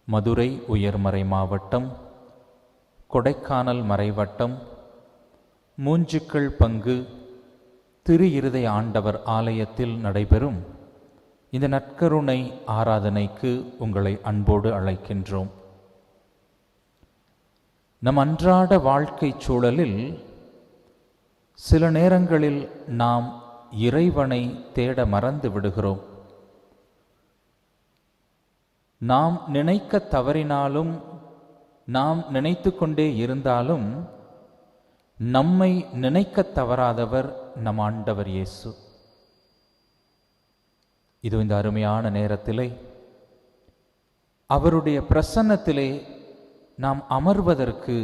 மதுரை உயர்மறை மாவட்டம், கொடைக்கானல் மறைவட்டம், மூஞ்சிக்கள் பங்கு திரு இருதய ஆண்டவர் ஆலயத்தில் நடைபெறும் இந்த நற்கருணை ஆராதனைக்கு உங்களை அன்போடு அழைக்கின்றோம். நம் அன்றாட வாழ்க்கை சூழலில் சில நேரங்களில் நாம் இறைவனை தேட மறந்து விடுகிறோம். நாம் நினைக்க தவறினாலும், நாம் நினைத்து கொண்டே இருந்தாலும், நம்மை நினைக்க தவறாதவர் நம் ஆண்டவர் இயேசு. இது இந்த அருமையான நேரத்திலே அவருடைய பிரசன்னத்திலே நாம் அமர்வதற்கு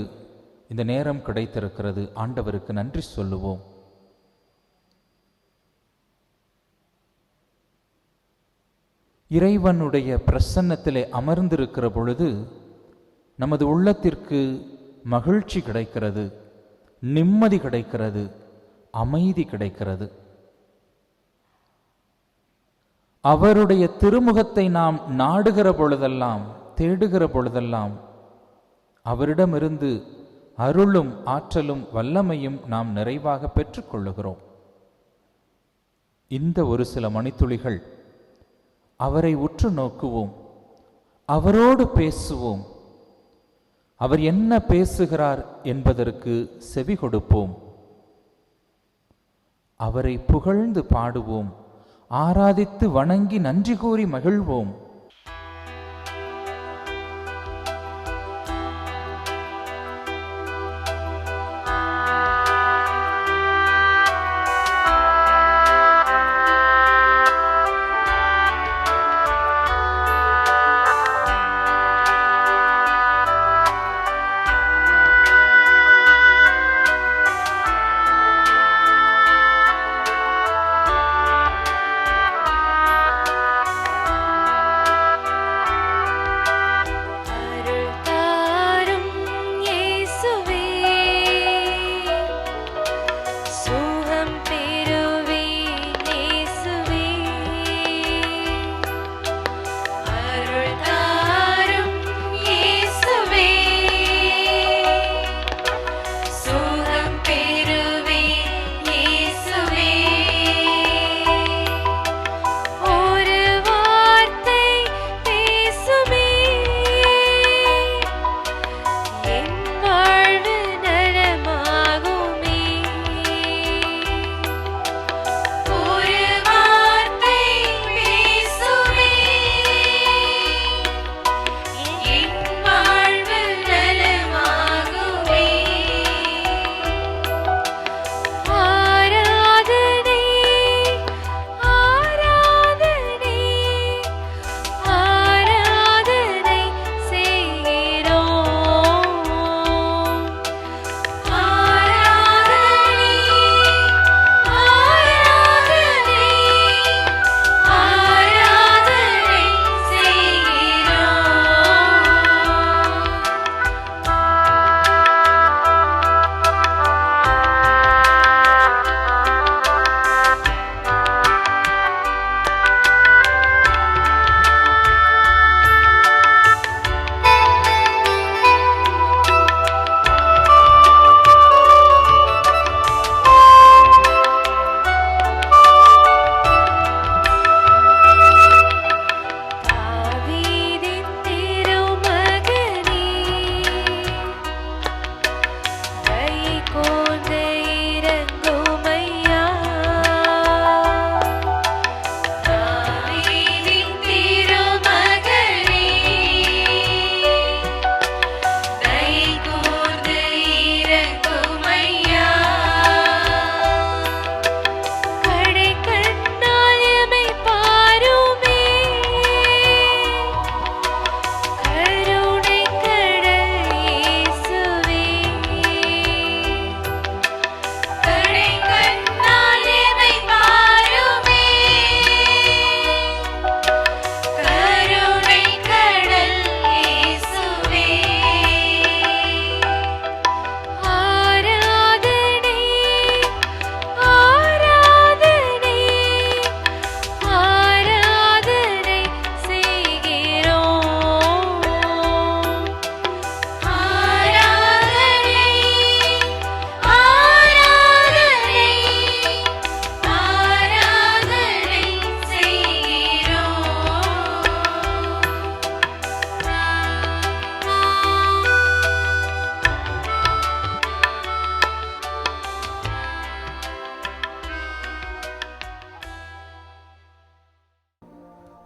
இந்த நேரம் கிடைத்திருக்கிறது. ஆண்டவருக்கு நன்றி சொல்லுவோம். இறைவனுடைய பிரசன்னத்திலே அமர்ந்திருக்கிற பொழுது நமது உள்ளத்திற்கு மகிழ்ச்சி கிடைக்கிறது, நிம்மதி கிடைக்கிறது, அமைதி கிடைக்கிறது. அவருடைய திருமுகத்தை நாம் நாடுகிற பொழுதெல்லாம், தேடுகிற பொழுதெல்லாம் அவரிடமிருந்து அருளும் ஆற்றலும் வல்லமையும் நாம் நிறைவாக பெற்றுக்கொள்ளுகிறோம். இந்த ஒரு சில மணித்துளிகள் அவரை உற்று நோக்குவோம், அவரோடு பேசுவோம். அவர் என்ன பேசுகிறார் என்பதற்கு செவி கொடுப்போம். அவரை புகழ்ந்து பாடுவோம், ஆராதித்து வணங்கி நன்றி கூறி மகிழ்வோம்.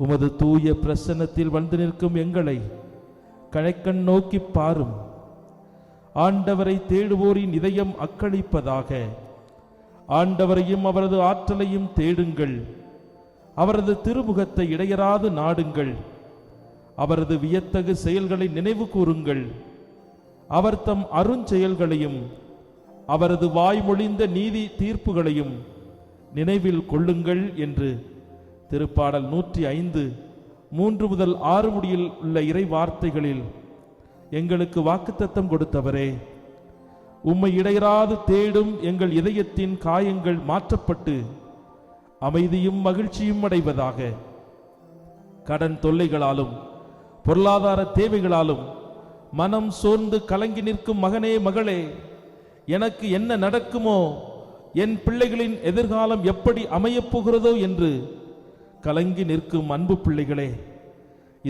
உமது தூய பிரசன்னத்தில் வந்து நிற்கும் எங்களை கழைக்கண் நோக்கி பாரும். ஆண்டவரை தேடுவோரின் இதயம் அக்களிப்பதாக. ஆண்டவரையும் அவரது ஆற்றலையும் தேடுங்கள். அவரது திருமுகத்தை இடையராது நாடுங்கள். அவரது வியத்தகு செயல்களை நினைவு கூறுங்கள். அவர் தம் அருஞ்செயல்களையும் அவரது வாய்மொழிந்த நீதி தீர்ப்புகளையும் நினைவில் கொள்ளுங்கள் என்று திருப்பாடல் 105 3 முதல் 6 முடியில் உள்ள இறை வார்த்தைகளில் எங்களுக்கு வாக்குத்தத்தம் கொடுத்தவரே, உம்மை இடையராது தேடும் எங்கள் இதயத்தின் காயங்கள் மாற்றப்பட்டு அமைதியும் மகிழ்ச்சியும் அடைவதாக. கடன் தொல்லைகளாலும் பொருளாதார தேவைகளாலும் மனம் சோர்ந்து கலங்கி நிற்கும் மகனே, மகளே, எனக்கு என்ன நடக்குமோ, என் பிள்ளைகளின் எதிர்காலம் எப்படி அமையப் போகிறதோ என்று கலங்கி நிற்கும் அன்பு பிள்ளைகளே,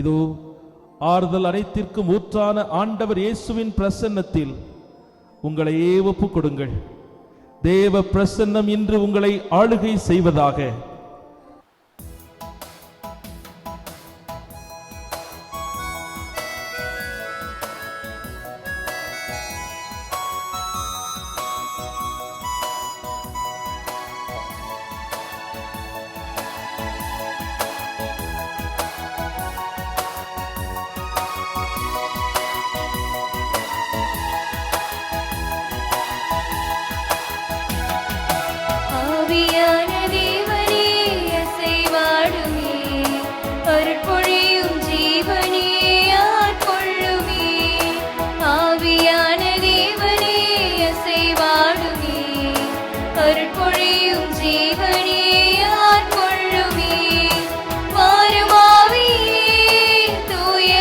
இதோ ஆறுதல் அனைத்திற்கும் ஊற்றான ஆண்டவர் இயேசுவின் பிரசன்னத்தில் உங்களையே ஒப்புக் கொடுங்கள். தேவ பிரசன்னம் இன்று உங்களை ஆளுகை செய்வதாக. தூய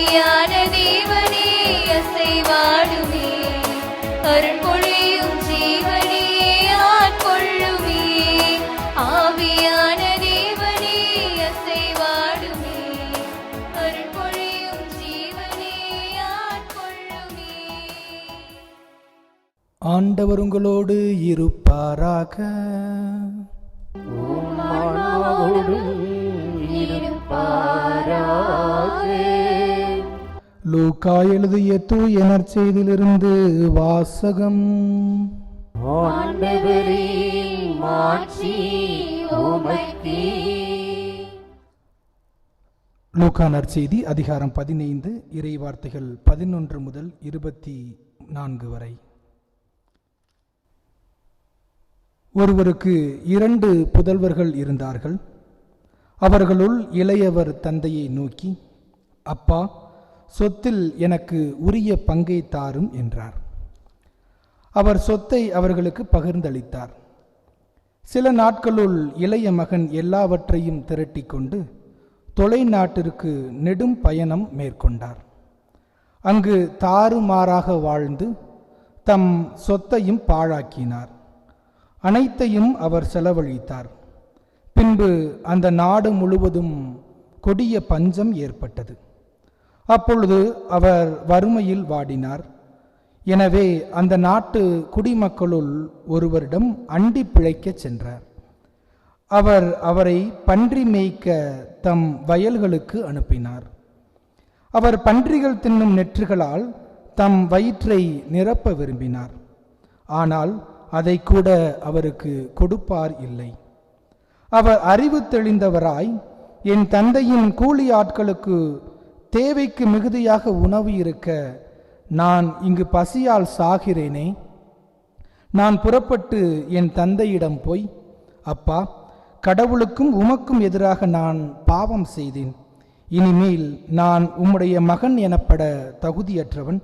ஆவியான தேவனே அசைவாடுமே, அருள் பொழியும் ஜீவனே ஆட்கொள்ளுமே. ஆவியான தேவனே அசைவாடுமே, அருள் பொழியும் ஜீவனே ஆட்கொள்ளுமே. ஆண்டவர் உங்களோடு இருப்பாராக. லூக்கா எழுதிய தூய நற்செய்தியிலிருந்து வாசகம். லூக்கா நற்செய்தி அதிகாரம் 15 இறைவார்த்தைகள் 11 முதல் 24 வரை. ஒருவருக்கு 2 புதல்வர்கள் இருந்தார்கள். அவர்களுள் இளையவர் தந்தையை நோக்கி, அப்பா, சொத்தில் எனக்கு உரிய பங்கை தாரும் என்றார். அவர் சொத்தை அவர்களுக்கு பகிர்ந்தளித்தார். சில நாட்களுள் இளைய மகன் எல்லாவற்றையும் திரட்டி கொண்டு தொலைநாட்டிற்கு நெடும் பயணம் மேற்கொண்டார். அங்கு தாறுமாறாக வாழ்ந்து தம் சொத்தையும் பாழாக்கினார். அனைத்தையும் அவர் செலவழித்தார். பின்பு அந்த நாடு முழுவதும் கொடிய பஞ்சம் ஏற்பட்டது. அப்பொழுது அவர் வறுமையில் வாடினார். எனவே அந்த நாட்டு குடிமக்களுள் ஒருவரிடம் அண்டி பிழைக்கச் சென்றார். அவர் அவரை பன்றி மேய்க்க தம் வயல்களுக்கு அனுப்பினார். அவர் பன்றிகள் தின்னும் நெற்றுகளால் தம் வயிற்றை நிரப்ப விரும்பினார். ஆனால் அதை கூட அவருக்கு கொடுப்பார் இல்லை. அவர் அறிவு தெளிந்தவராய், என் தந்தையின் கூலி ஆட்களுக்கு தேவைக்கு மிகுதியாக உணவு இருக்க நான் இங்கு பசியால் சாகிறேனே. நான் புறப்பட்டு என் தந்தையிடம் போய், அப்பா, கடவுளுக்கும் உமக்கும் எதிராக நான் பாவம் செய்தேன். இனிமேல் நான் உம்முடைய மகன் எனப்பட தகுதியற்றவன்.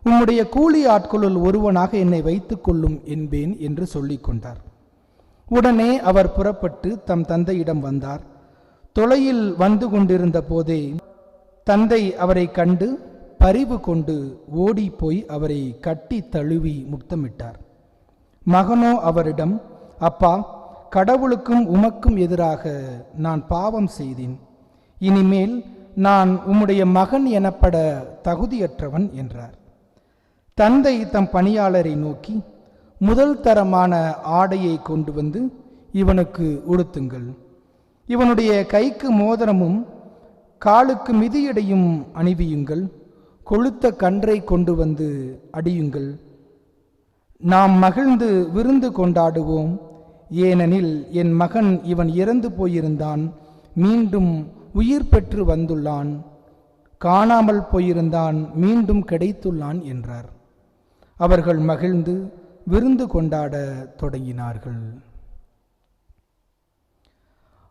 உம்முடைய கூலி ஆட்களுள் ஒருவனாக என்னை வைத்துக் கொள்ளும் என்பேன் என்று சொல்லிக் கொண்டார். உடனே அவர் புறப்பட்டு தம் தந்தையிடம் வந்தார். தொலையில் வந்து கொண்டிருந்த போதே தந்தை அவரை கண்டு பரிவு கொண்டு ஓடி போய் அவரை கட்டி தழுவி முத்தமிட்டார். மகனோ அவரிடம், அப்பா, கடவுளுக்கும் உமக்கும் எதிராக நான் பாவம் செய்தேன். இனிமேல் நான் உம்முடைய மகன் எனப்பட தகுதியற்றவன் என்றார். தந்தை தம் பணியாளரை நோக்கி, முதல் தரமான ஆடையை கொண்டு வந்து இவனுக்கு உடுத்துங்கள். இவனுடைய கைக்கு மோதிரமும் காலுக்கு மிதியடையும் அணிவியுங்கள். கொழுத்த கன்றை கொண்டு வந்து அடியுங்கள். நாம் மகிழ்ந்து விருந்து கொண்டாடுவோம். ஏனெனில் என் மகன் இவன் இறந்து போயிருந்தான், மீண்டும் உயிர் பெற்று வந்துள்ளான். காணாமல் போயிருந்தான், மீண்டும் கிடைத்துள்ளான் என்றார். அவர்கள் மகிழ்ந்து விருந்து கொண்டாட தொடங்கினார்கள்.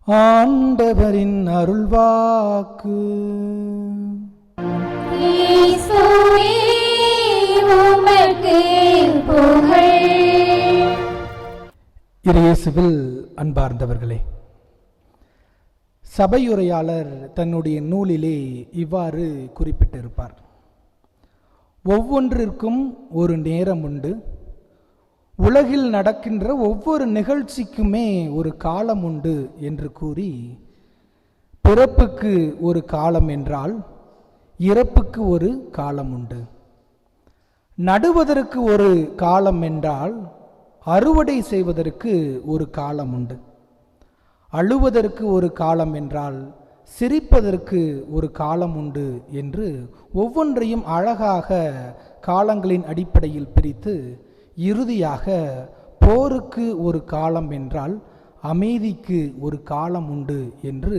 ஆண்டவரின் அருள்வாக்கு. இயேசுவில் அன்பார்ந்தவர்களே, சபையுரையாளர் தன்னுடைய நூலிலே இவ்வாறு குறிப்பிட்டிருப்பார்: ஒவ்வொன்றிற்கும் ஒரு நேரம் உண்டு. உலகில் நடக்கின்ற ஒவ்வொரு நிகழ்ச்சிக்குமே ஒரு காலம் உண்டு என்று கூறி, பிறப்புக்கு ஒரு காலம் என்றால் இறப்புக்கு ஒரு காலம் உண்டு. நடுவதற்கு ஒரு காலம் என்றால் அறுவடை செய்வதற்கு ஒரு காலம் உண்டு. அழுவதற்கு ஒரு காலம் என்றால் சிரிப்பதற்கு ஒரு காலம் உண்டு என்று ஒவ்வொன்றையும் அழகாக காலங்களின் அடிப்படையில் பிரித்து, இறுதியாக போருக்கு ஒரு காலம் என்றால் அமைதிக்கு ஒரு காலம் உண்டு என்று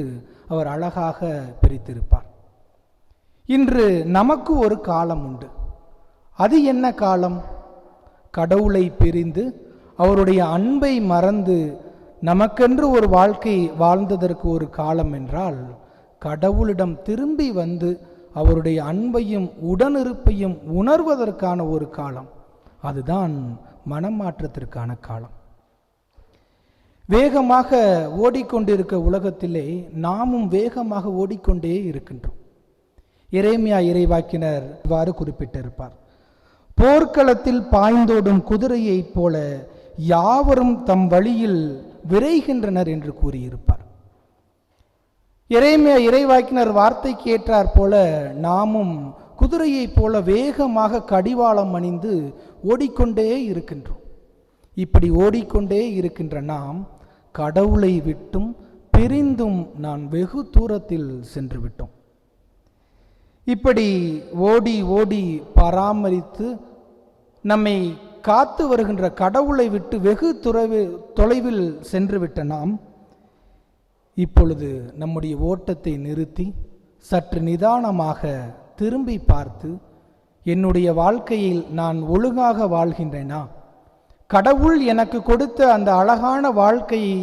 அவர் அழகாக பிரித்திருப்பார். இன்று நமக்கு ஒரு காலம் உண்டு. அது என்ன காலம்? கடவுளை பிரிந்து அவருடைய அன்பை மறந்து நமக்கென்று ஒரு வாழ்க்கை வாழ்ந்ததற்கு ஒரு காலம் என்றால், கடவுளிடம் திரும்பி வந்து அவருடைய அன்பையும் உடனிருப்பையும் உணர்வதற்கான ஒரு காலம். அதுதான் மனமாற்றத்திற்கான காலம். வேகமாக ஓடிக்கொண்டிருக்க உலகத்திலே நாமும் வேகமாக ஓடிக்கொண்டே இருக்கின்றோம். எரேமியா இறைவாக்கினர் இவ்வாறு குறிப்பிட்டிருப்பார்: போர்க்களத்தில் பாய்ந்தோடும் குதிரையைப் போல யாவரும் தம் வழியில் விரைகின்றனர் என்று கூறியிருப்பார். எரேமியா இறைவாக்கினர் வார்த்தைக்கு ஏற்றாற் போல நாமும் குதிரையைப் போல வேகமாக கடிவாளம் அணிந்து ஓடிக்கொண்டே இருக்கின்றோம். இப்படி ஓடிக்கொண்டே இருக்கின்ற நாம் கடவுளை விட்டும் பிரிந்தும் நான் வெகு தூரத்தில் சென்று விட்டோம். இப்படி ஓடி ஓடி பராமரித்து நம்மை காத்து வருகின்ற கடவுளை விட்டு வெகு தொலைவில் சென்று விட்ட நாம் இப்பொழுது நம்முடைய ஓட்டத்தை நிறுத்தி சற்று நிதானமாக திரும்பி பார்த்து, என்னுடைய வாழ்க்கையில் நான் ஒழுங்காக வாழ்கின்றேனா, கடவுள் எனக்கு கொடுத்த அந்த அழகான வாழ்க்கையை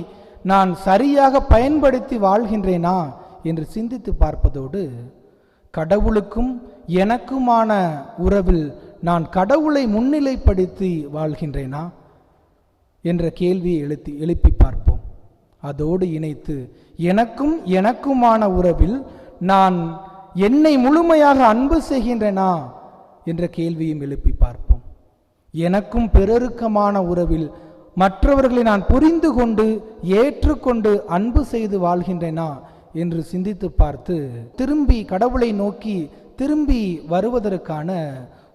நான் சரியாக பயன்படுத்தி வாழ்கின்றேனா என்று சிந்தித்து பார்ப்பதோடு, கடவுளுக்கும் எனக்குமான உறவில் நான் கடவுளை முன்னிலைப்படுத்தி வாழ்கின்றேனா என்ற கேள்வியை எழுப்பி பார்ப்போம். அதோடு இணைத்து எனக்குமான உறவில் நான் என்னை முழுமையாக அன்பு செய்கின்றேனா என்ற கேள்வியும் எழுப்பி பார்ப்போம். எனக்கும் பிறருக்கமான உறவில் மற்றவர்களை நான் புரிந்து கொண்டு ஏற்றுக்கொண்டு அன்பு செய்து வாழ்கின்றேனா என்று சிந்தித்து பார்த்து திரும்பி கடவுளை நோக்கி திரும்பி வருவதற்கான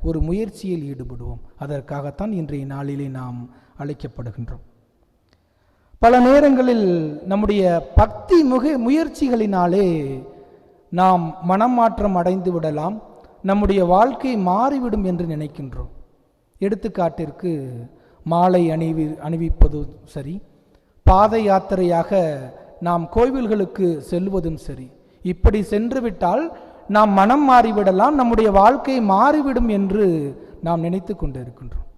ஒரு முயற்சியில் ஈடுபடுவோம். அதற்காகத்தான் இன்றைய நாளிலே நாம் அழைக்கப்படுகின்றோம். பல நேரங்களில் நம்முடைய பக்தி முயற்சிகளினாலே நாம் மனமாற்றம் அடைந்து விடலாம், நம்முடைய வாழ்க்கை மாறிவிடும் என்று நினைக்கின்றோம். எடுத்துக்காட்டிற்கு மாலை அணிவிப்பதும் சரி, பாத யாத்திரையாக நாம் கோவில்களுக்கு செல்வதும் சரி, இப்படி சென்று விட்டால் நாம் மனம் மாறிவிடலாம், நம்முடைய வாழ்க்கை மாறிவிடும் என்று நாம் நினைத்து கொண்டு இருக்கின்றோம்.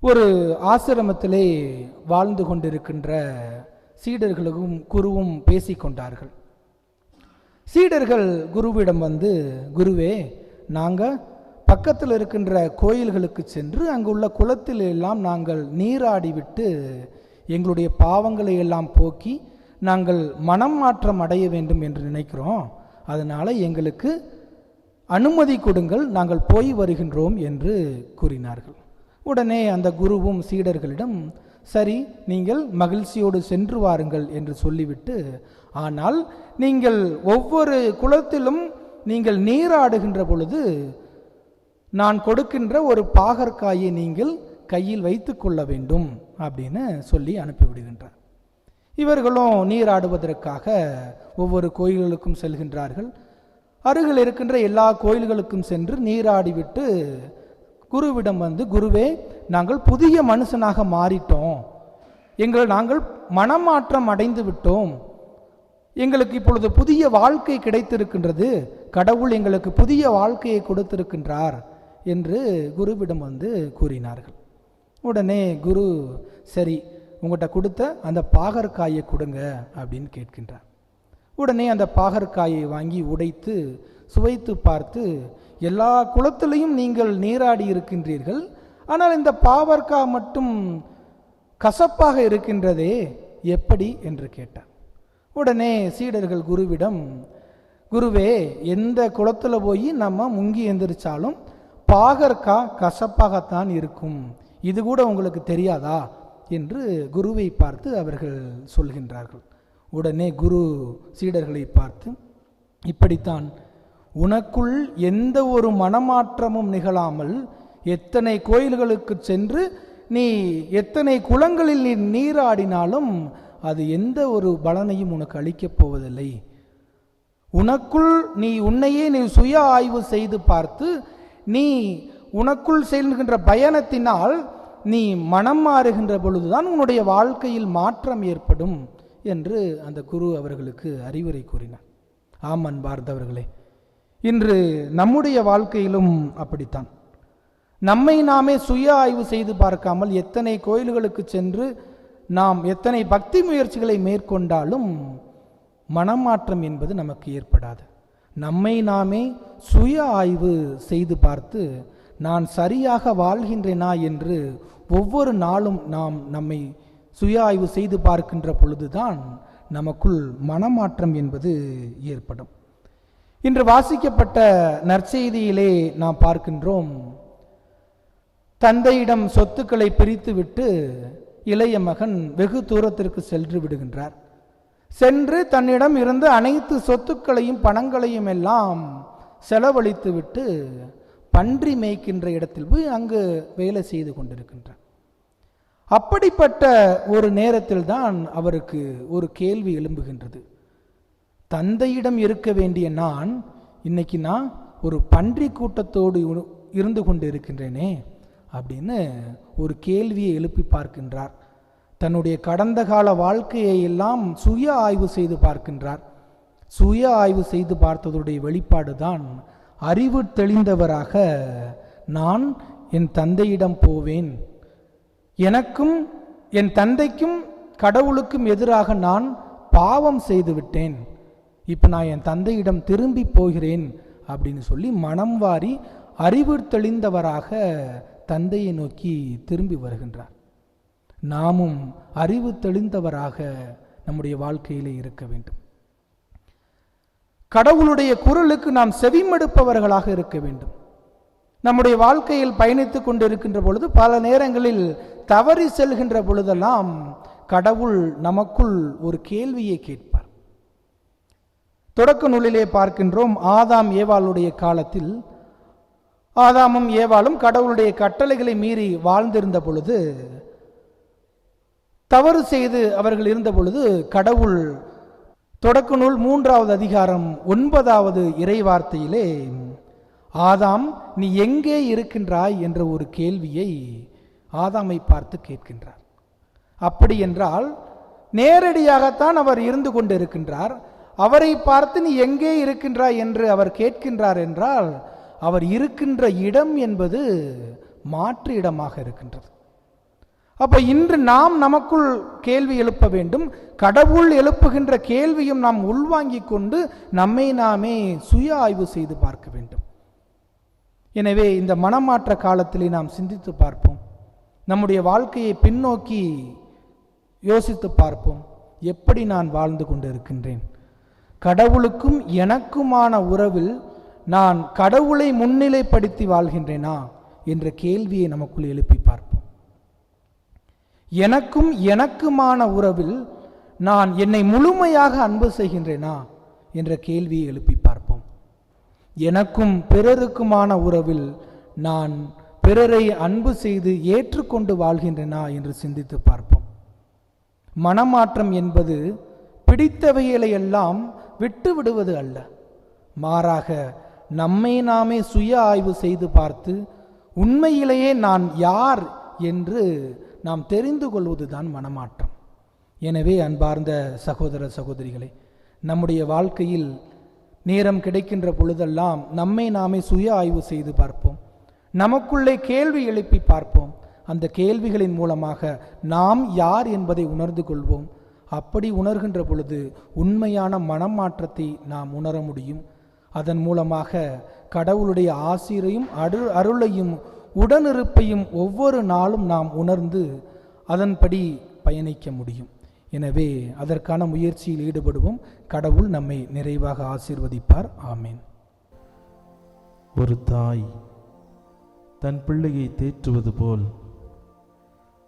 ஒரு ஆசிரமத்திலே வாழ்ந்து கொண்டிருக்கின்ற சீடர்களும் குருவும் பேசிக்கொண்டார்கள். சீடர்கள் குருவிடம் வந்து, குருவே, நாங்கள் பக்கத்தில் இருக்கின்ற கோயில்களுக்கு சென்று அங்குள்ள குளத்தில் எல்லாம் நாங்கள் நீராடிவிட்டு எங்களுடைய பாவங்களை எல்லாம் போக்கி நாங்கள் மனம் மாற்றம் அடைய வேண்டும் என்று நினைக்கிறோம். அதனால் எங்களுக்கு அனுமதி கொடுங்கள், நாங்கள் போய் வருகின்றோம் என்று கூறினார்கள். உடனே அந்த குருவும் சீடர்களிடம், சரி, நீங்கள் மகிழ்ச்சியோடு சென்று வாருங்கள் என்று சொல்லிவிட்டு, ஆனால் நீங்கள் ஒவ்வொரு குளத்திலும் நீங்கள் நீராடுகின்ற பொழுது நான் கொடுக்கின்ற ஒரு பாகற்காயை நீங்கள் கையில் வைத்து கொள்ள வேண்டும் அப்படின்னு சொல்லி அனுப்பிவிடுகின்றார். இவர்களும் நீராடுவதற்காக ஒவ்வொரு கோயில்களுக்கும் செல்கின்றார்கள். அருகில் இருக்கின்ற எல்லா கோயில்களுக்கும் சென்று நீராடிவிட்டு குருவிடம் வந்து, குருவே, நாங்கள் புதிய மனுஷனாக மாறிட்டோம், நாங்கள் மனமாற்றம் அடைந்து விட்டோம், எங்களுக்கு இப்பொழுது புதிய வாழ்க்கை கிடைத்திருக்கின்றது, கடவுள் எங்களுக்கு புதிய வாழ்க்கையை கொடுத்திருக்கின்றார் என்று குருவிடம் வந்து கூறினார்கள். உடனே குரு, சரி, உங்கள்கிட்ட கொடுத்த அந்த பாகற்காயை கொடுங்க அப்படின்னு கேட்கின்றார். உடனே அந்த பாகற்காயை வாங்கி உடைத்து சுவைத்து பார்த்து, எல்லா குளத்திலையும் நீங்கள் நீராடி இருக்கின்றீர்கள், ஆனால் இந்த பாகற்காய் மட்டும் கசப்பாக இருக்கின்றதே, எப்படி என்று கேட்டார். உடனே சீடர்கள் குருவிடம், குருவே, எந்த குளத்தில் போய் நம்ம முங்கி எந்திரிச்சாலும் பாகற்காய் கசப்பாகத்தான் இருக்கும், இது கூட உங்களுக்கு தெரியாதா என்று குருவை பார்த்து அவர்கள் சொல்கின்றார்கள். உடனே குரு சீடர்களை பார்த்து, இப்படித்தான் உனக்குள் எந்த ஒரு மனமாற்றமும் நிகழாமல் எத்தனை கோயில்களுக்கு சென்று நீ எத்தனை குளங்களில் நீ நீராடினாலும் அது எந்த ஒரு பலனையும் உனக்கு அளிக்கப் போவதில்லை. உனக்குள் நீ உன்னையே நீ சுய ஆய்வு செய்து பார்த்து நீ உனக்குள் செல்கின்ற பயணத்தினால் நீ மனம் மாறுகின்ற பொழுதுதான் உன்னுடைய வாழ்க்கையில் மாற்றம் ஏற்படும் என்று அந்த குரு அவர்களுக்கு அறிவுரை கூறினார். ஆம் அன்பார்ந்தவர்களே, இன்று நம்முடைய வாழ்க்கையிலும் அப்படித்தான். நம்மை நாமே சுய ஆய்வு செய்து பார்க்காமல் எத்தனை கோயில்களுக்கு சென்று நாம் எத்தனை பக்தி முயற்சிகளை மேற்கொண்டாலும் மனமாற்றம் என்பது நமக்கு ஏற்படாது. நம்மை நாமே சுய ஆய்வு செய்து பார்த்து நான் சரியாக வாழ்கின்றேனா என்று ஒவ்வொரு நாளும் நாம் நம்மை சுய ஆய்வு செய்து பார்க்கின்ற பொழுதுதான் நமக்குள் மனமாற்றம் என்பது ஏற்படும். இன்று வாசிக்கப்பட்ட நற்செய்தியிலே நாம் பார்க்கின்றோம், தந்தையிடம் சொத்துக்களை பிரித்துவிட்டு இளைய மகன் வெகு தூரத்திற்கு சென்று விடுகின்றார். சென்று தன்னிடம் இருந்த அனைத்து சொத்துக்களையும் பணங்களையும் எல்லாம் செலவழித்து விட்டு பன்றி மேய்க்கின்ற இடத்தில் போய் அங்கு வேலை செய்து கொண்டிருக்கின்றார். அப்படிப்பட்ட ஒரு நேரத்தில் தான் அவருக்கு ஒரு கேள்வி எழும்புகின்றது. தந்தையிடம் இருக்க வேண்டிய நான் இன்னைக்கு ஒரு பன்றி கூட்டத்தோடு இருந்து கொண்டு இருக்கின்றேனே அப்படின்னு ஒரு கேள்வியை எழுப்பி பார்க்கின்றார். தன்னுடைய கடந்த கால வாழ்க்கையை எல்லாம் சுய ஆய்வு செய்து பார்க்கின்றார். சுய ஆய்வு செய்து பார்த்ததுடைய வெளிப்பாடு தான், அறிவு தெளிந்தவராக நான் என் தந்தையிடம் போவேன், எனக்கும் என் தந்தைக்கும் கடவுளுக்கும் எதிராக நான் பாவம் செய்து விட்டேன், இப்போ நான் என் தந்தையிடம் திரும்பி போகிறேன் அப்படின்னு சொல்லி மனம் வாரி அறிவு தெளிந்தவராக தந்தையை நோக்கி திரும்பி வருகின்றார். நாமும் அறிவு தெளிந்தவராக நம்முடைய வாழ்க்கையிலே இருக்க வேண்டும். கடவுளுடைய குரலுக்கு நாம் செவிமடுப்பவர்களாக இருக்க வேண்டும். நம்முடைய வாழ்க்கையில் பயணித்துக் கொண்டிருக்கின்ற பொழுது பல நேரங்களில் தவறி செல்கின்ற பொழுதெல்லாம் கடவுள் நமக்குள் ஒரு கேள்வியை கேட்பார். தொடக்க நூலிலே பார்க்கின்றோம், ஆதாம் ஏவாளுடைய காலத்தில் ஆதாமும் ஏவாளும் கடவுளுடைய கட்டளைகளை மீறி வாழ்ந்திருந்த பொழுது, தவறு செய்து அவர்கள் இருந்த பொழுது, கடவுள் தொடக்க நூல் 3வது அதிகாரம் 9வது இறைவார்த்தையிலே, ஆதாம் நீ எங்கே இருக்கின்றாய் என்ற ஒரு கேள்வியை ஆதாமை பார்த்து கேட்கின்றார். அப்படி என்றால் நேரடியாகத்தான் அவர் இருந்து கொண்டு இருக்கின்றார். அவரை பார்த்து நீ எங்கே இருக்கின்றாய் என்று அவர் கேட்கின்றார் என்றால், அவர் இருக்கின்ற இடம் என்பது மாற்று இடமாக இருக்கின்றது. அப்ப இன்று நாம் நமக்குள் கேள்வி எழுப்ப வேண்டும். கடவுள் எழுப்புகின்ற கேள்வியும் நாம் உள்வாங்கிக் கொண்டு நம்மை நாமே சுய ஆய்வு செய்து பார்க்க வேண்டும். எனவே இந்த மனமாற்ற காலத்திலே நாம் சிந்தித்து பார்ப்போம். நம்முடைய வாழ்க்கையை பின்னோக்கி யோசித்து பார்ப்போம். எப்படி நான் வாழ்ந்து கொண்டு இருக்கின்றேன்? கடவுளுக்கும் எனக்குமான உறவில் நான் கடவுளை முன்னிலைப்படுத்தி வாழ்கின்றேனா என்ற கேள்வியை நமக்குள் எழுப்பி பார்ப்போம். எனக்கும் எனக்குமான உறவில் நான் என்னை முழுமையாக அன்பு செய்கின்றேனா என்ற கேள்வியை எழுப்பி பார்ப்போம். எனக்கும் பிறருக்குமான உறவில் நான் பிறரை அன்பு செய்து ஏற்றுக்கொண்டு வாழ்கின்றேனா என்று சிந்தித்து பார்ப்போம். மனமாற்றம் என்பது பிடித்தவைகளை எல்லாம் விட்டு விடுவது அல்ல, மாறாக நம்மை நாமே சுய ஆய்வு செய்து பார்த்து உண்மையிலேயே நான் யார் என்று நாம் தெரிந்து கொள்வதுதான் மனமாற்றம். எனவே அன்பார்ந்த சகோதர சகோதரிகளே, நம்முடைய வாழ்க்கையில் நேரம் கிடைக்கின்ற பொழுதெல்லாம் நம்மை நாமே சுய ஆய்வு செய்து பார்ப்போம். நமக்குள்ளே கேள்வி எழுப்பி பார்ப்போம். அந்த கேள்விகளின் மூலமாக நாம் யார் என்பதை உணர்ந்து கொள்வோம். அப்படி உணர்கின்ற பொழுது உண்மையான மனமாற்றத்தை நாம் உணர முடியும். அதன் மூலமாக கடவுளுடைய ஆசீரையும் அருளையும் உடனிருப்பையும் ஒவ்வொரு நாளும் நாம் உணர்ந்து அதன்படி பயணிக்க முடியும். எனவே அதற்கான முயற்சியில் ஈடுபடுவோம். கடவுள் நம்மை நிறைவாக ஆசீர்வதிப்பார். ஆமீன். ஒரு தாய் தன் பிள்ளையை தேற்றுவது போல்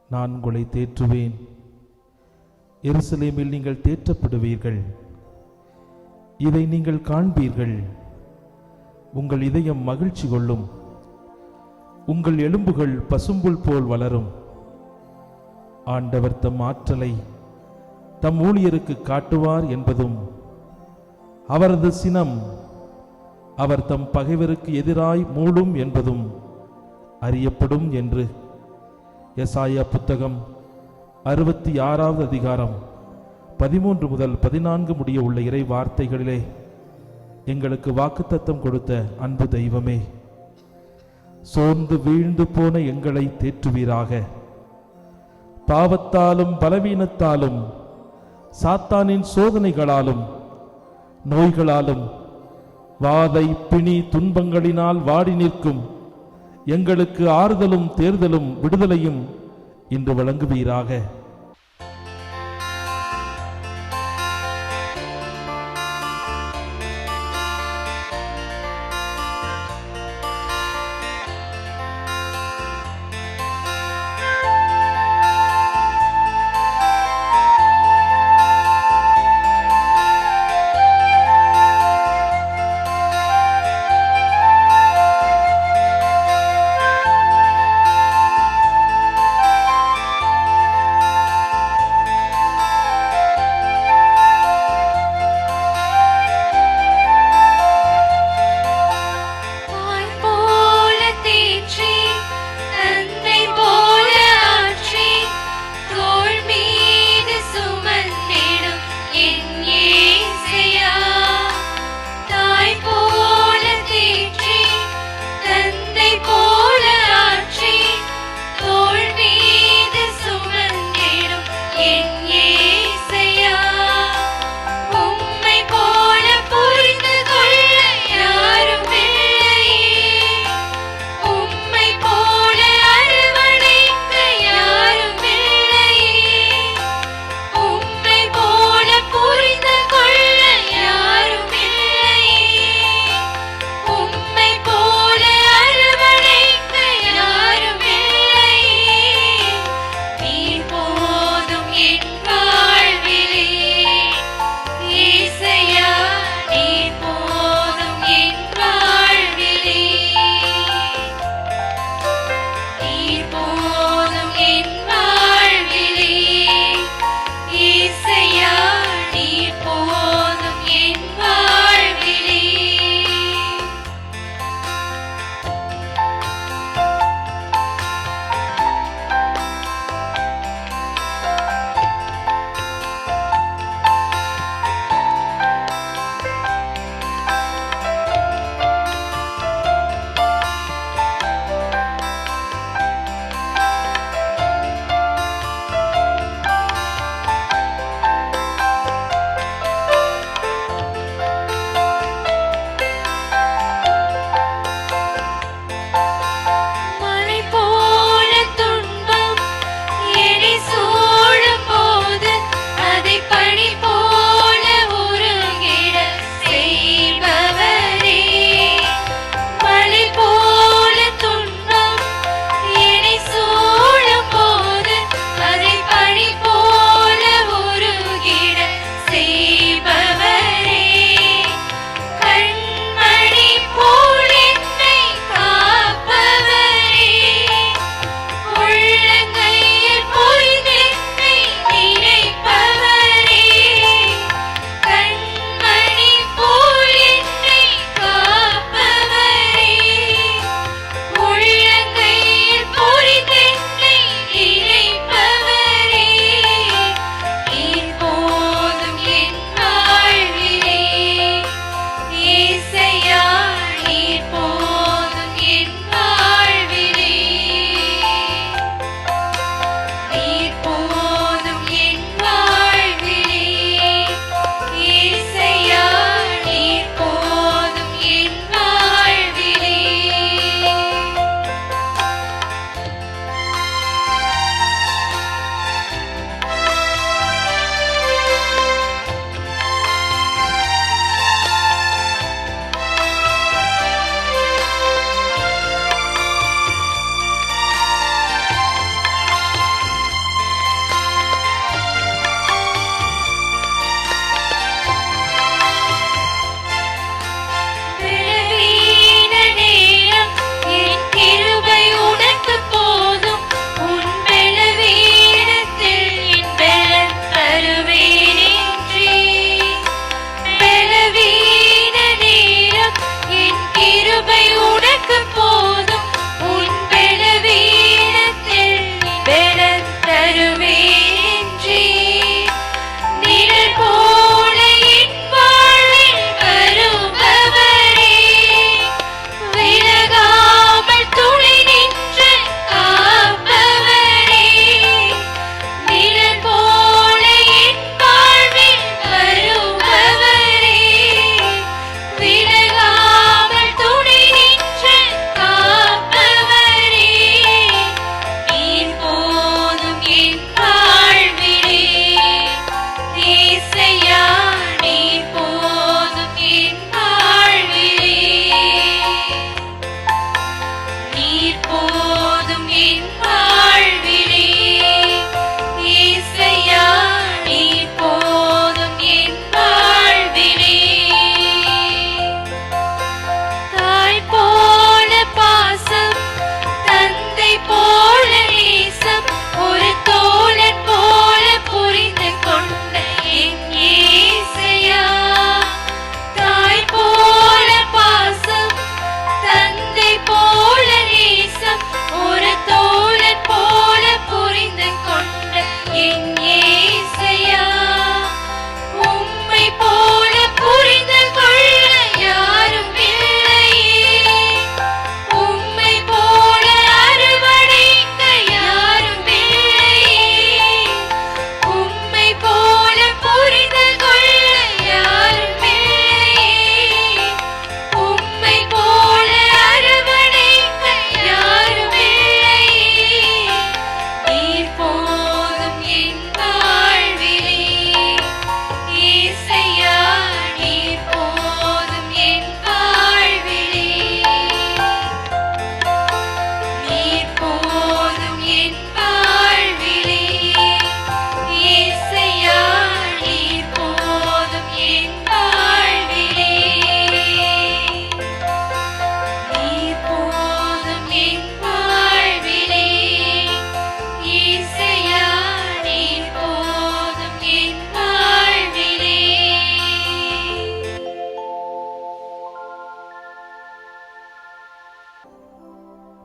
நான் உங்களை தேற்றுவேன். எருசலேமில் நீங்கள் தேற்றப்படுவீர்கள், இதை நீங்கள் காண்பீர்கள். உங்கள் இதயம் மகிழ்ச்சி கொள்ளும், உங்கள் எலும்புகள் பசும்புல் போல் வளரும். ஆண்டவர் தம் ஆற்றலை தம் ஊழியருக்கு காட்டுவார் என்பதும், அவரது சினம் அவர் தம் பகைவருக்கு எதிராய் மூடும் என்பதும் அறியப்படும் என்று எசாயா புத்தகம் 66வது அதிகாரம் 13 முதல் 14 முடிய உள்ள இறை வார்த்தைகளிலே எங்களுக்கு வாக்குத்தத்தம் கொடுத்த அன்பு தெய்வமே, சோர்ந்து வீழ்ந்து போன எங்களை தேற்றுவீராக. பாவத்தாலும் பலவீனத்தாலும் சாத்தானின் சோதனைகளாலும் நோய்களாலும் வாதை பிணி துன்பங்களினால் வாடி நிற்கும் எங்களுக்கு ஆறுதலும் தேர்தலும் விடுதலையும் இன்று வழங்குவீராக.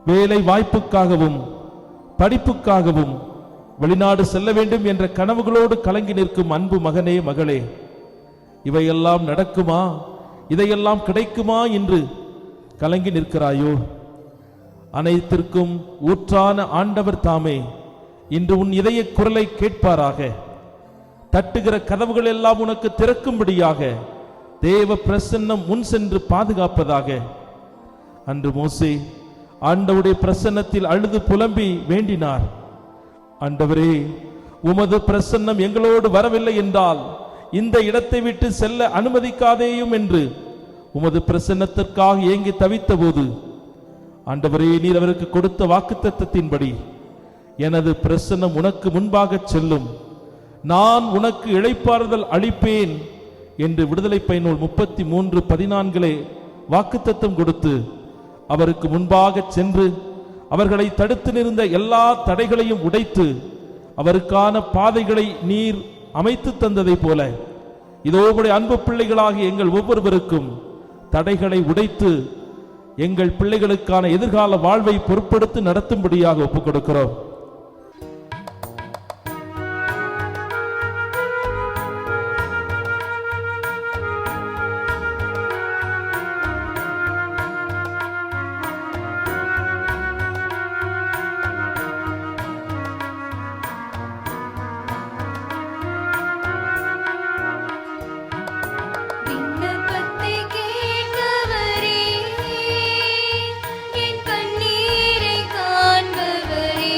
வேலை வாய்ப்புக்காகவும் படிப்புக்காகவும் வெளிநாடு செல்ல வேண்டும் என்ற கனவுகளோடு கலங்கி நிற்கும் அன்பு மகனே மகளே, இவையெல்லாம் நடக்குமா, இதையெல்லாம் கிடைக்குமா என்று கலங்கி நிற்கிறாயோ? அனைத்திற்கும் ஊற்றான ஆண்டவர் தாமே இன்று உன் இதய குரலை கேட்பாராக. தட்டுகிற கதவுகள் எல்லாம் உனக்கு திறக்கும்படியாக தேவ பிரசன்னம் முன் சென்று பாதுகாப்பதாக. அன்று மோசே ஆண்டவருடைய பிரசன்னத்தில் அழுது புலம்பி வேண்டினார், ஆண்டவரே, உமது பிரசன்னம் எங்களோடு வரவில்லை என்றால் இந்த இடத்தை விட்டு செல்ல அனுமதிக்காதேயும் என்று உமது பிரசன்னத்திற்காக ஏங்கி தவித்த போது, ஆண்டவரே, நீர் அவருக்கு கொடுத்த வாக்குத்தத்தத்தின்படி எனது பிரசன்னம் உனக்கு முன்பாக செல்லும், நான் உனக்கு இளைப்பாறுதல் அளிப்பேன் என்று விடுதலை பயனூல் 33:14 வாக்குத்தத்தம் கொடுத்து அவருக்கு முன்பாக சென்று அவர்களை தடுத்து நிறுந்த எல்லா தடைகளையும் உடைத்து அவருக்கான பாதைகளை நீர் அமைத்து தந்ததை போல இதோ உம்முடைய அன்பு பிள்ளைகளாகிய எங்கள் ஒவ்வொருவருக்கும் தடைகளை உடைத்து எங்கள் பிள்ளைகளுக்கான எதிர்கால வாழ்வை பொறுப்படுத்தி நடத்தும்படியாக ஒப்புக் கொடுக்கிறோம். விண்ணப்பத்தை கேட்பவரே, என் கண்ணீரை காண்பவரே,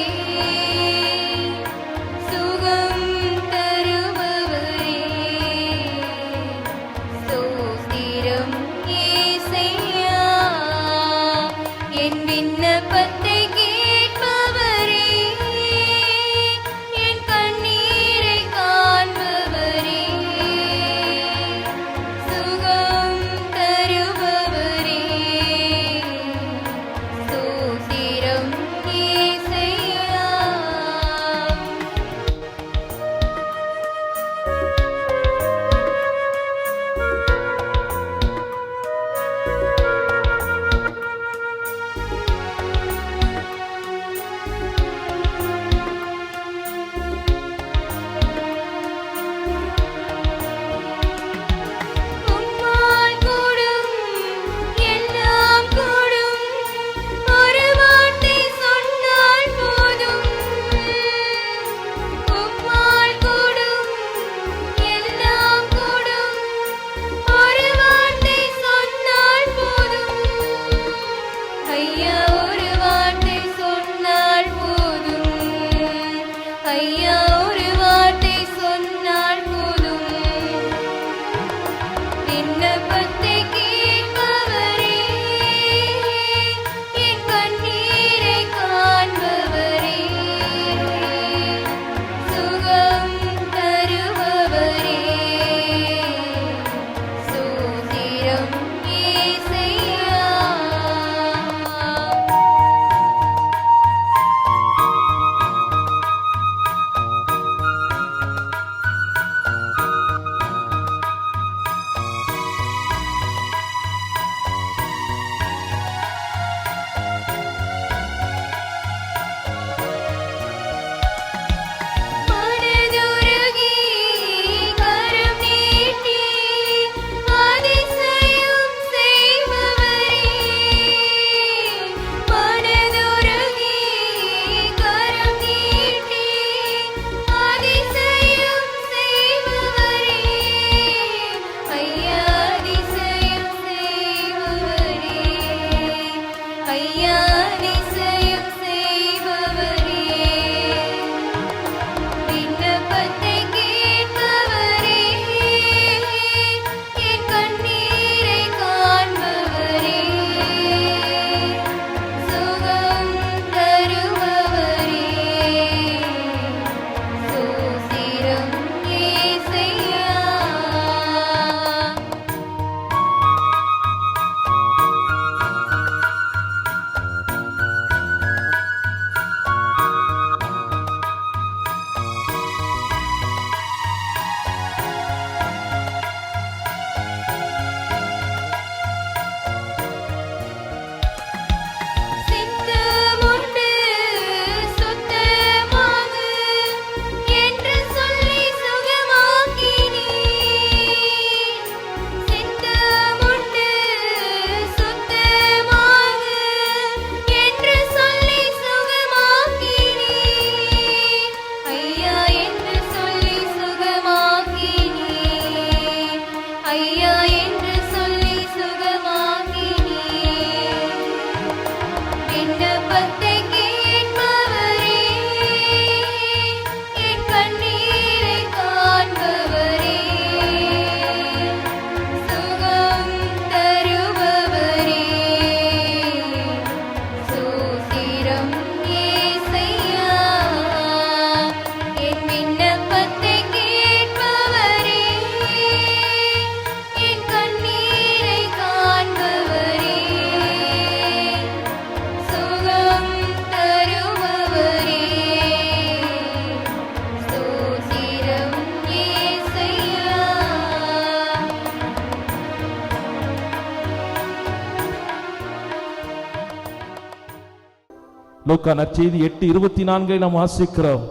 லூக்கா நற்செய்தி 8:24 நாம் வாசிக்கிறோம்.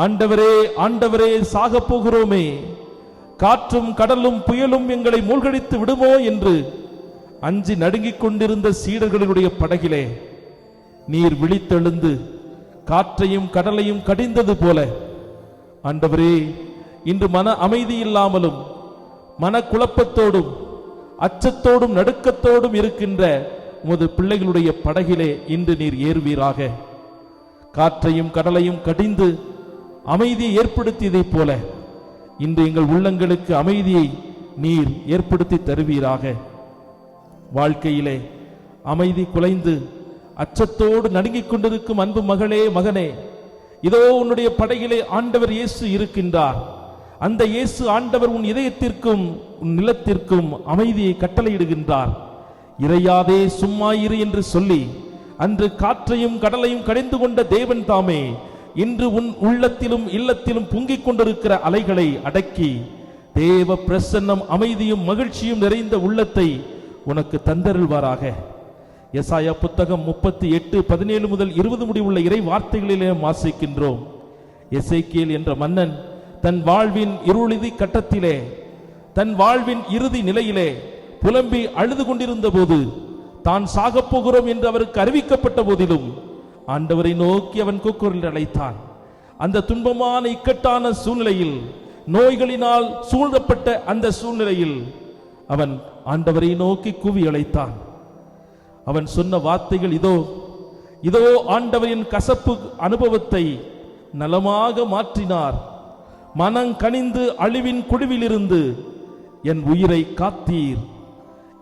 ஆண்டவரே ஆண்டவரே சாக போகிறோமே, காற்றும் கடலும் புயலும் எங்களை மூழ்கடித்து விடுமோ என்று அஞ்சி நடுங்கிக் கொண்டிருந்த சீடர்களுடைய படகிலே நீர் விழித்தெழுந்து காற்றையும் கடலையும் கடிந்தது போல ஆண்டவரே, இன்று மன அமைதி இல்லாமலும் மனக்குழப்பத்தோடும் அச்சத்தோடும் நடுக்கத்தோடும் இருக்கின்ற உமது பிள்ளைகளுடைய படகிலே இன்று நீர் ஏறுவீராக. காற்றையும் கடலையும் கடிந்து அமைதியை ஏற்படுத்தியதைப் போல இன்று எங்கள் உள்ளங்களுக்கு அமைதியை நீர் ஏற்படுத்தி தருவீராக. வாழ்க்கையிலே அமைதி குலைந்து அச்சத்தோடு நடுங்கிக் கொண்டிருக்கும் அன்பு மகளே மகனே, இதோ உன்னுடைய படகிலே ஆண்டவர் இயேசு இருக்கின்றார். அந்த இயேசு ஆண்டவர் உன் இதயத்திற்கும் உன் நிலத்திற்கும் அமைதியை கட்டளையிடுகின்றார். இறையாதே சும்மா இரு என்று சொல்லி அன்று காற்றையும் கடலையும் கடைந்து கொண்ட தேவன் தாமே இன்று உன் உள்ளத்திலும் இல்லத்திலும் பொங்கிக் கொண்டிருக்கிற அலைகளை அடக்கி தேவ பிரசன்னம் அமைதியும் மகிழ்ச்சியும் நிறைந்த உள்ளத்தை உனக்கு தந்தருள்வாராக. எசாயா புத்தகம் 38:17 முதல் 20 முடிவுள்ள இறை வார்த்தைகளிலே வாசிக்கின்றோம். எசேக்கியேல் என்ற மன்னன் தன் வாழ்வின் இருளிதி கட்டத்திலே, தன் வாழ்வின் இறுதி நிலையிலே புலம்பி அழுது கொண்டிருந்த போது, தான் சாகப் போகிறோம் என்று அவருக்கு அறிவிக்கப்பட்ட போதிலும் ஆண்டவரை நோக்கி அவன் கூக்குரல் அழைத்தான். அந்த துன்பமான இக்கட்டான சூழ்நிலையில், நோய்களினால் சூழப்பட்ட அந்த சூழ்நிலையில் அவன் ஆண்டவரை நோக்கி கூவி அழைத்தான். அவன் சொன்ன வார்த்தைகள் இதோ இதோ ஆண்டவரின் கசப்பு அனுபவத்தை நலமாக மாற்றினார். மனம் கனிந்து அழிவின் குழுவிலிருந்து என் உயிரை காத்தீர்.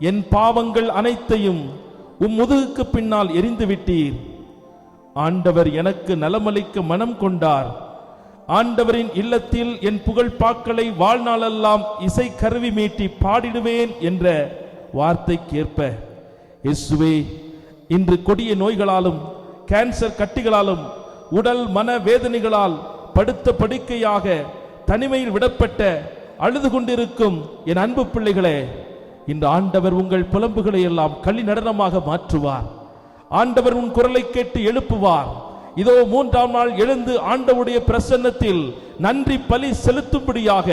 என் பாவங்கள் அனைத்தையும் முதுகுக்கு பின்னால் எரிந்து விட்டீர். ஆண்டவர் எனக்கு நலமளிக்க மனம் கொண்டார். ஆண்டவரின் இல்லத்தில் என் புகழ் பாக்களை வாழ்நாளெல்லாம் இசை கருவி மீட்டி பாடிடுவேன் என்ற வார்த்தைக்கேற்ப இயேசுவே, இன்று கொடிய நோய்களாலும் கேன்சர் கட்டிகளாலும் உடல் மன வேதனைகளால் படுத்த படுக்கையாக தனிமையில் விடப்பட்ட அழுது கொண்டிருக்கும் என் அன்பு பிள்ளைகளே, இன்று ஆண்டவர் உங்கள் புலம்புகளை எல்லாம் களி நடனமாக மாற்றுவார். ஆண்டவர் உன் குரலை கேட்டு எழுப்புவார். இதோ 3ஆம் நாள் எழுந்து ஆண்டவருடைய பிரசன்னத்தில் நன்றி பலி செலுத்தும்படியாக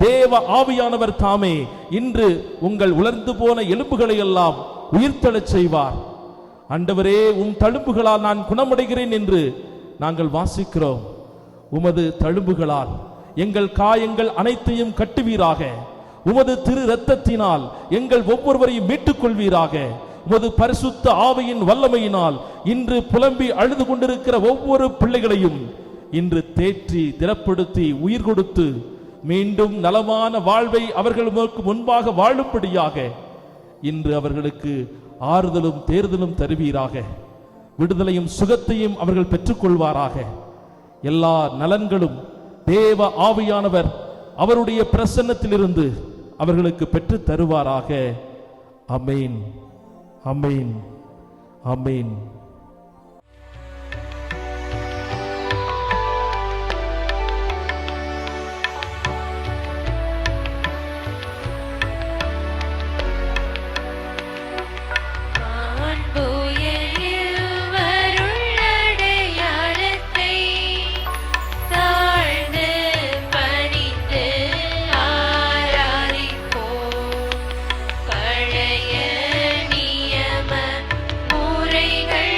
தேவ ஆவியானவர் தாமே இன்று உங்கள் உலர்ந்து போன எலும்புகளை எல்லாம் உயிர்த்தெழச் செய்வார். ஆண்டவரே, உம் தழும்புகளால் நான் குணமடைகிறேன் என்று நாங்கள் வாசிக்கிறோம். உமது தழும்புகளால் எங்கள் காயங்கள் அனைத்தையும் கட்டுவீராக. உமது திரு இரத்தத்தினால் எங்கள் ஒவ்வொருவரையும் மீட்டுக் கொள்வீராக. உமது பரிசுத்த ஆவியின் வல்லமையினால் இன்று புலம்பி அழுது கொண்டிருக்கிற ஒவ்வொரு பிள்ளைகளையும் இன்று தேற்றி திடப்படுத்தி உயிர் கொடுத்து மீண்டும் நலமான வாழ்வை அவர்களுக்கு முன்பாக வாழும்படியாக இன்று அவர்களுக்கு ஆறுதலும் தேர்தலும் தருவீராக. விடுதலையும் சுகத்தையும் அவர்கள் பெற்றுக்கொள்வாராக. எல்லா நலன்களும் தேவ ஆவியானவர் அவருடைய பிரசன்னத்திலிருந்து அவர்களுக்கு பெற்று தருவாராக. ஆமென், ஆமென், ஆமென். பழைய நியம முறைகள்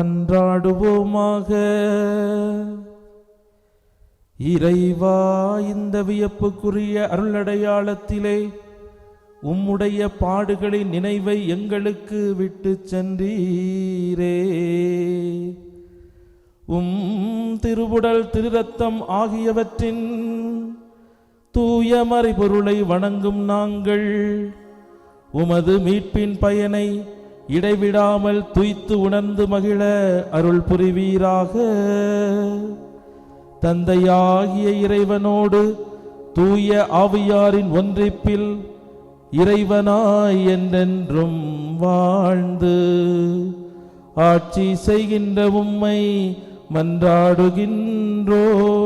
மன்றாடுவோமாக. இறைவா, இந்த வியப்புக்குரிய அருளடையாளத்திலே உம்முடைய பாடுகளின் நினைவை எங்களுக்கு விட்டு சென்றீரே. உம் திருவுடல் திருரத்தம் ஆகியவற்றின் தூய மறைபொருளை வணங்கும் நாங்கள் உமது மீட்பின் பயனை இடைவிடாமல் துய்த்து உணர்ந்து மகிழ அருள் புரிவீராக. தந்தையாகிய இறைவனோடு தூய ஆவியாரின் ஒன்றிப்பில் இறைவனாய் என்றென்றும் வாழ்ந்து ஆட்சி செய்கின்ற உம்மை மன்றாடுகின்றோம்.